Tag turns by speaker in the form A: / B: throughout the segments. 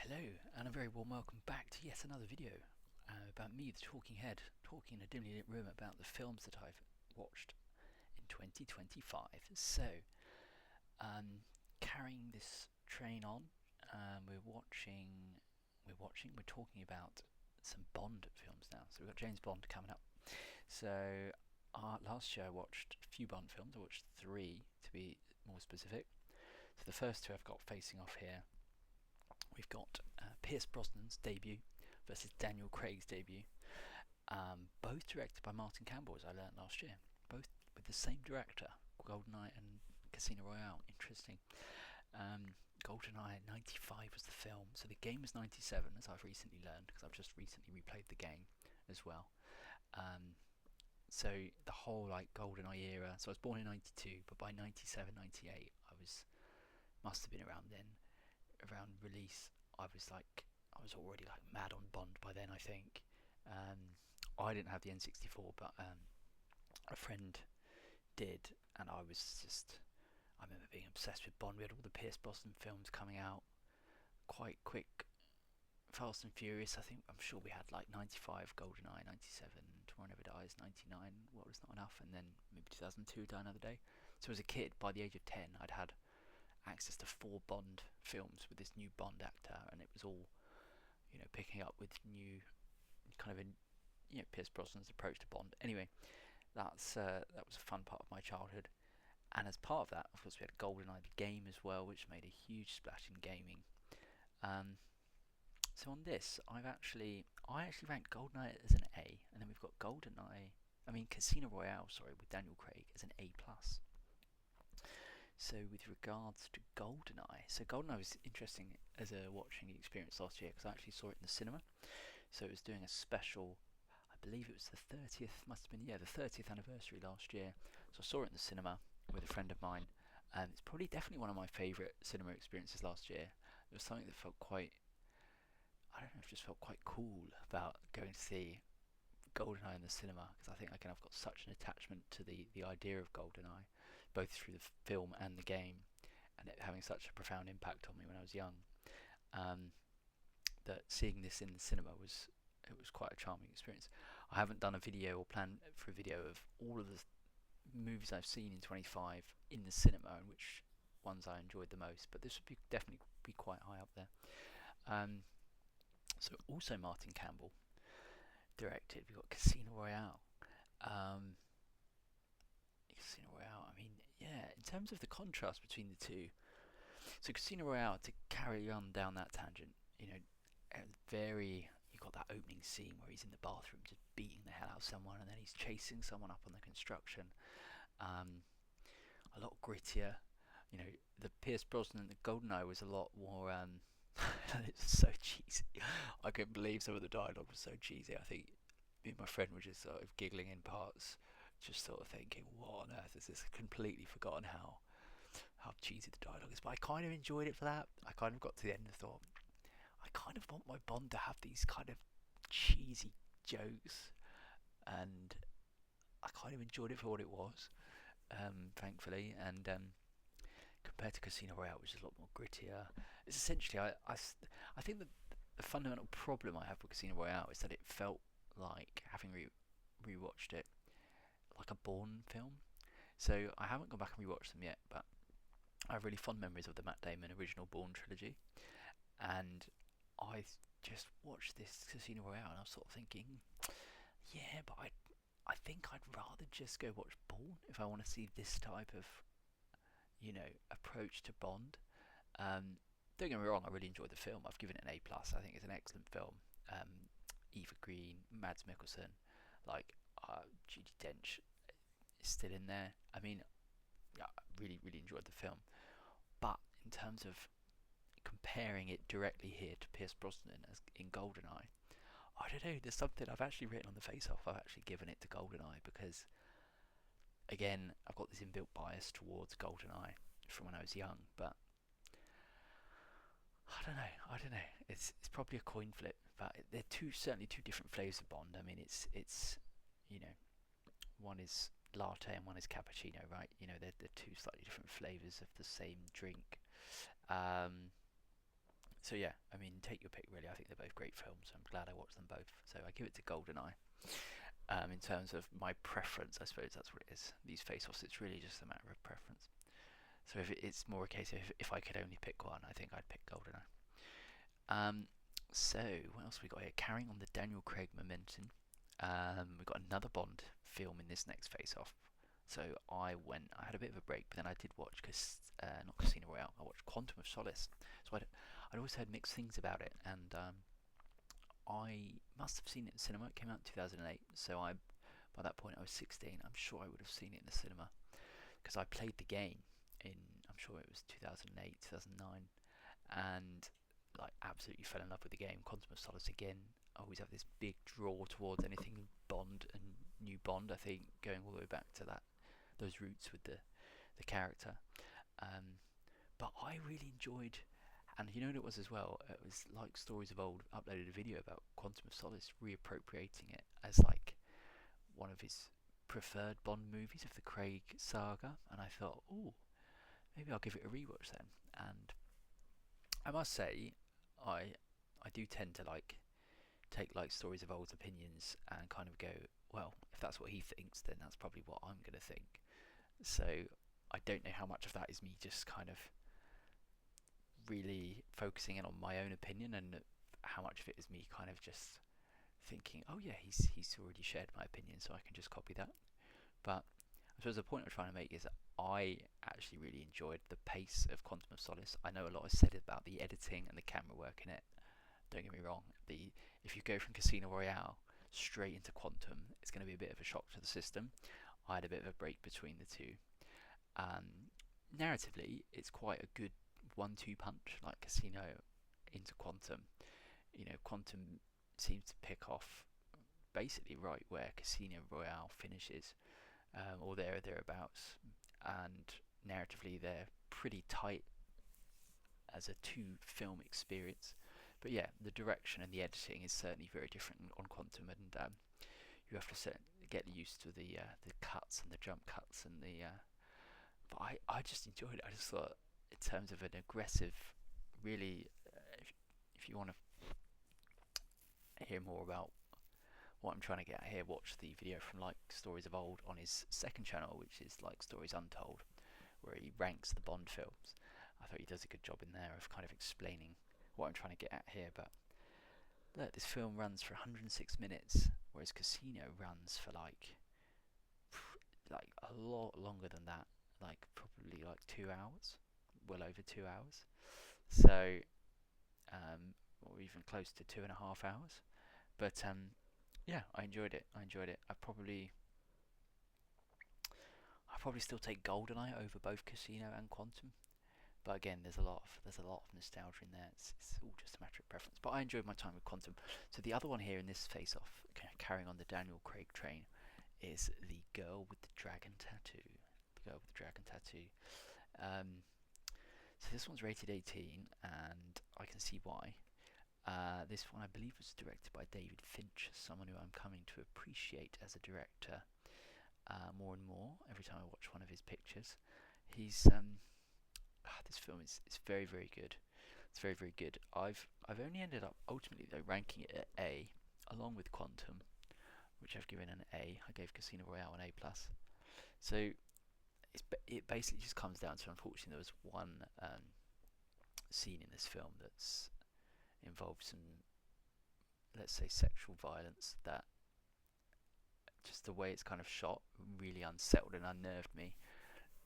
A: Hello, and a very warm welcome back to yet another video about me, the talking head, talking in a dimly lit room about the films that I've watched in 2025. So, carrying this train on, we're talking about some Bond films now. So we've got James Bond coming up. So, last year I watched a few Bond films. I watched 3 to be more specific. So the first 2 I've got facing off here. We've got Pierce Brosnan's debut versus Daniel Craig's debut, both directed by Martin Campbell, as I learnt last year, both with the same director, GoldenEye and Casino Royale. Interesting. GoldenEye 95 was the film, so the game was 97, as I've recently learned, because I've just recently replayed the game as well. So the whole GoldenEye era, so I was born in 92, but by 97, 98 must have been around then. Around release, I was already mad on Bond by then, I think. I didn't have the N64, but a friend did, and I remember being obsessed with Bond. We had all the Pierce Brosnan films coming out quite quick. Fast and Furious, I'm sure we had 95, GoldenEye, 97, Tomorrow Never Dies, 99, What Was Not Enough, and then maybe 2002, Die Another Day. So as a kid, by the age of 10, I'd had access to 4 Bond films with this new Bond actor, and it was all, picking up with new Pierce Brosnan's approach to Bond. Anyway, that was a fun part of my childhood, and as part of that, of course, we had GoldenEye the game as well, which made a huge splash in gaming. So on this, I actually ranked GoldenEye as an A, and then we've got Casino Royale, with Daniel Craig as an A+. So with regards to GoldenEye was interesting as a watching experience last year because I actually saw it in the cinema. So it was doing a special, I believe it was the 30th, the 30th anniversary last year. So I saw it in the cinema with a friend of mine, and it's probably definitely one of my favourite cinema experiences last year. It was something that felt quite cool about going to see GoldenEye in the cinema, because I think I've got such an attachment to the idea of GoldenEye, both through the film and the game, and it having such a profound impact on me when I was young, that seeing this in the cinema was quite a charming experience. I haven't done a video or planned for a video of all of the movies I've seen in 25 in the cinema and which ones I enjoyed the most, but this would definitely be quite high up there. So also Martin Campbell directed. We've got Casino Royale. In terms of the contrast between the two, so Casino Royale, to carry on down that tangent, you got that opening scene where he's in the bathroom just beating the hell out of someone, and then he's chasing someone up on the construction. A lot grittier. The Pierce Brosnan, the GoldenEye was a lot more. It's so cheesy. I couldn't believe some of the dialogue was so cheesy. I think me and my friend were just sort of giggling in parts, just sort of thinking, what on earth is this? Completely forgotten how cheesy the dialogue is. But I kind of enjoyed it for that. I kind of got to the end and thought, I kind of want my Bond to have these kind of cheesy jokes, and I kind of enjoyed it for what it was, thankfully. And compared to Casino Royale, which is a lot more grittier, it's essentially I think that the fundamental problem I have with Casino Royale is that it felt like, having rewatched it, like a Bourne film. So I haven't gone back and rewatched them yet, but I have really fond memories of the Matt Damon original Bourne trilogy, and I just watched this Casino Royale and I was sort of thinking, yeah, but I think I'd rather just go watch Bourne if I want to see this type of approach to Bond. Don't get me wrong, I really enjoyed the film. I've given it an A+. I think it's an excellent film. Eva Green, Mads Mikkelsen, Judi Dench is still in there. I really, really enjoyed the film. But in terms of comparing it directly here to Pierce Brosnan as in GoldenEye, I don't know, there's something I've actually written on the face-off. I've actually given it to GoldenEye because, again, I've got this inbuilt bias towards GoldenEye from when I was young, but I don't know. It's probably a coin flip, but they're certainly two different flavours of Bond. It's one is latte and one is cappuccino, right? They're two slightly different flavours of the same drink. So yeah, I mean, take your pick really. I think they're both great films. I'm glad I watched them both. So I give it to GoldenEye. In terms of my preference, I suppose that's what it is. These face-offs, it's really just a matter of preference. So if it's more a case of if I could only pick one, I think I'd pick GoldenEye. Um, so what else have we got here? Carrying on the Daniel Craig momentum, we've got another Bond film in this next face-off. So I had a bit of a break, but then I did watch, not Casino Royale, I watched Quantum of Solace. So I'd always heard mixed things about it, and I must have seen it in cinema. It came out in 2008, so by that point I was 16. I'm sure I would have seen it in the cinema because I played the game in, I'm sure it was 2008, 2009, and like absolutely fell in love with the game. Quantum of Solace again. I always have this big draw towards anything Bond and new Bond. I think going all the way back to those roots with the character. Um, but I really enjoyed, and you know what it was as well. It was like Stories of Old uploaded a video about Quantum of Solace reappropriating it as like one of his preferred Bond movies of the Craig saga, and I thought, oh, maybe I'll give it a rewatch then. And I must say, I do tend to like take like Stories of Old's opinions and kind of go, well, if that's what he thinks, then that's probably what I'm gonna think. So I don't know how much of that is me just kind of really focusing in on my own opinion, and how much of it is me kind of just thinking, oh yeah, he's already shared my opinion, so I can just copy that. But I suppose the point I'm trying to make is that I actually really enjoyed the pace of Quantum of Solace. I know a lot is said about the editing and the camera work in it. Don't get me wrong. If you go from Casino Royale straight into Quantum, it's going to be a bit of a shock to the system. I had a bit of a break between the two. Narratively, it's quite a good 1-2 punch, like Casino into Quantum. Quantum seems to pick off basically right where Casino Royale finishes, or there or thereabouts. And narratively, they're pretty tight as a two-film experience. But yeah, the direction and the editing is certainly very different on Quantum, and you have to get used to the cuts and the jump cuts and the. But I just enjoyed it. I just thought, in terms of an aggressive, really, if you want to hear more about what I'm trying to get at here, watch the video from Like Stories of Old on his second channel, which is Like Stories Untold, where he ranks the Bond films. I thought he does a good job in there of kind of explaining what I'm trying to get at here. But look, this film runs for 106 minutes, whereas Casino runs for like a lot longer than that, like probably like 2 hours, well over 2 hours. So, or even close to 2.5 hours. But yeah, I enjoyed it. I probably still take GoldenEye over both Casino and Quantum. But again, there's a lot of nostalgia in there. It's all just a matter of preference. But I enjoyed my time with Quantum. So the other one here in this face-off, carrying on the Daniel Craig train, is The Girl with the Dragon Tattoo. The Girl with the Dragon Tattoo. So this one's rated 18, and I can see why. This one, I believe, was directed by David Finch, someone who I'm coming to appreciate as a director more and more every time I watch one of his pictures. He's this film is very, very good. It's very, very good. I've only ended up ultimately though ranking it at A, along with Quantum, which I've given an A. I gave Casino Royale an A plus. So it basically just comes down to, unfortunately, there was one scene in this film that's involved some, let's say, sexual violence that just the way it's kind of shot really unsettled and unnerved me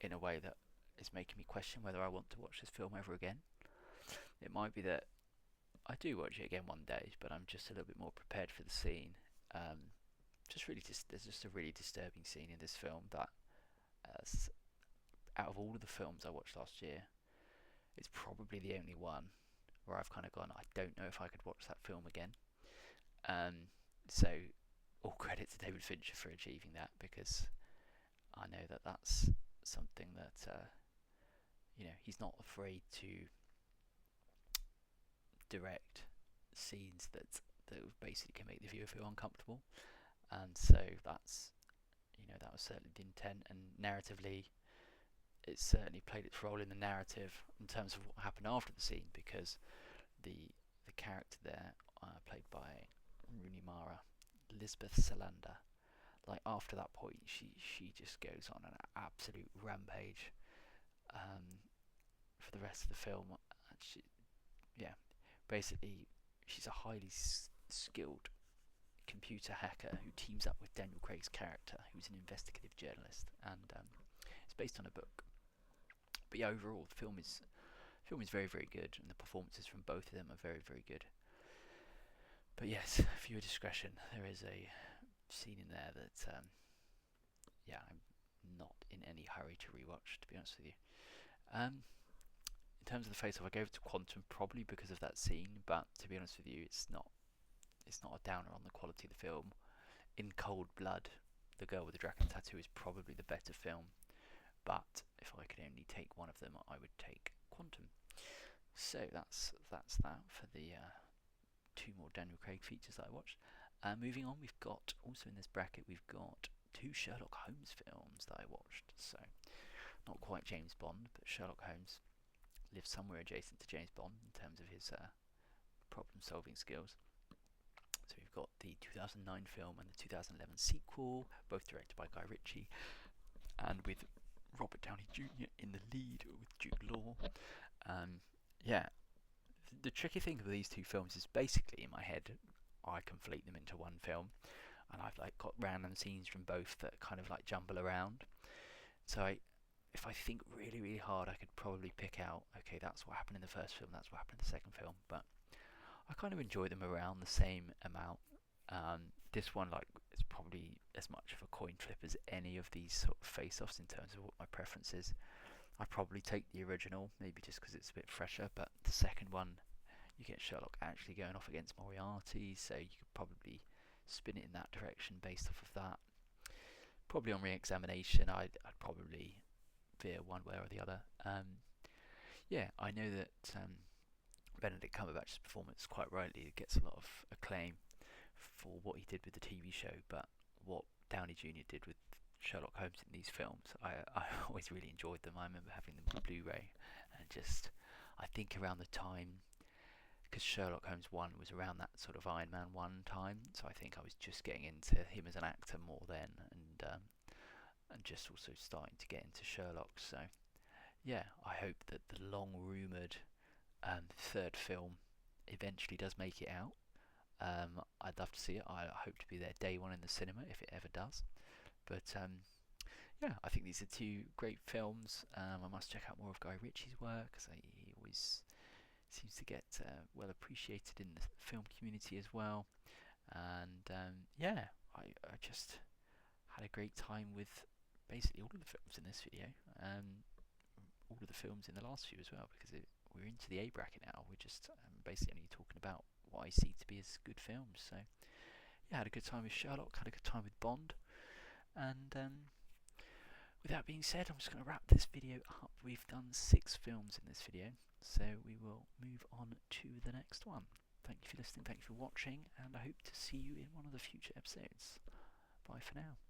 A: in a way that is making me question whether I want to watch this film ever again. It might be that I do watch it again one day, but I'm just a little bit more prepared for the scene. There's just a really disturbing scene in this film that, out of all of the films I watched last year, it's probably the only one where I've kind of gone, I don't know if I could watch that film again. So all credit to David Fincher for achieving that, because I know that that's something that he's not afraid to direct scenes that basically can make the viewer feel uncomfortable, and so that was certainly the intent. And narratively, it certainly played its role in the narrative in terms of what happened after the scene, because the character there, played by Rooney Mara, Lisbeth Salander. Like after that point, she just goes on an absolute rampage for the rest of the film. And yeah, basically, she's a highly skilled computer hacker who teams up with Daniel Craig's character, who's an investigative journalist, and it's based on a book. But yeah, overall, the film is very, very good, and the performances from both of them are very, very good. But yes, for your discretion, there is a scene in there that, yeah, I'm not in any hurry to rewatch, to be honest with you. In terms of the face-off, I gave it to Quantum probably because of that scene, but to be honest with you, it's not a downer on the quality of the film. In Cold Blood, The Girl with the Dragon Tattoo is probably the better film, but if I could only take one of them, I would take Quantum. So that's that for the two more Daniel Craig features that I watched. Moving on, we've got, also in this bracket, we've got two Sherlock Holmes films that I watched. So, not quite James Bond, but Sherlock Holmes lives somewhere adjacent to James Bond in terms of his problem-solving skills. So we've got the 2009 film and the 2011 sequel, both directed by Guy Ritchie, and with Robert Downey Jr. in the lead with Jude Law. Yeah, the tricky thing with these two films is basically in my head, I conflate them into one film, and I've like got random scenes from both that kind of like jumble around. So if I think really, really hard, I could probably pick out, okay, that's what happened in the first film, that's what happened in the second film, but I kind of enjoy them around the same amount. This one, like, it's probably as much of a coin flip as any of these sort of face-offs in terms of what my preference is. I'd probably take the original, maybe just because it's a bit fresher, but the second one, you get Sherlock actually going off against Moriarty, so you could probably spin it in that direction based off of that. Probably on re-examination, I'd probably veer one way or the other. Yeah, I know that Benedict Cumberbatch's performance, quite rightly, gets a lot of acclaim for what he did with the TV show, but what Downey Jr. did with Sherlock Holmes in these films, I always really enjoyed them. I remember having them on Blu-ray, and just, I think around the time, because Sherlock Holmes 1 was around that sort of Iron Man 1 time, so I think I was just getting into him as an actor more then, and just also starting to get into Sherlock. So yeah, I hope that the long rumoured third film eventually does make it out. I'd love to see it. I hope to be there day one in the cinema if it ever does. But yeah, I think these are two great films. I must check out more of Guy Ritchie's work, because he always seems to get well appreciated in the film community as well. And yeah, I just had a great time with basically all of the films in this video. All of the films in the last few as well, because we're into the A bracket now. We're just basically only talking about what I see to be as good films. So yeah, had a good time with Sherlock, had a good time with Bond, and with that being said, I'm just going to wrap this video up. We've done 6 films in this video, so we will move on to the next one. Thank you for listening, thank you for watching, and I hope to see you in one of the future episodes. Bye for now.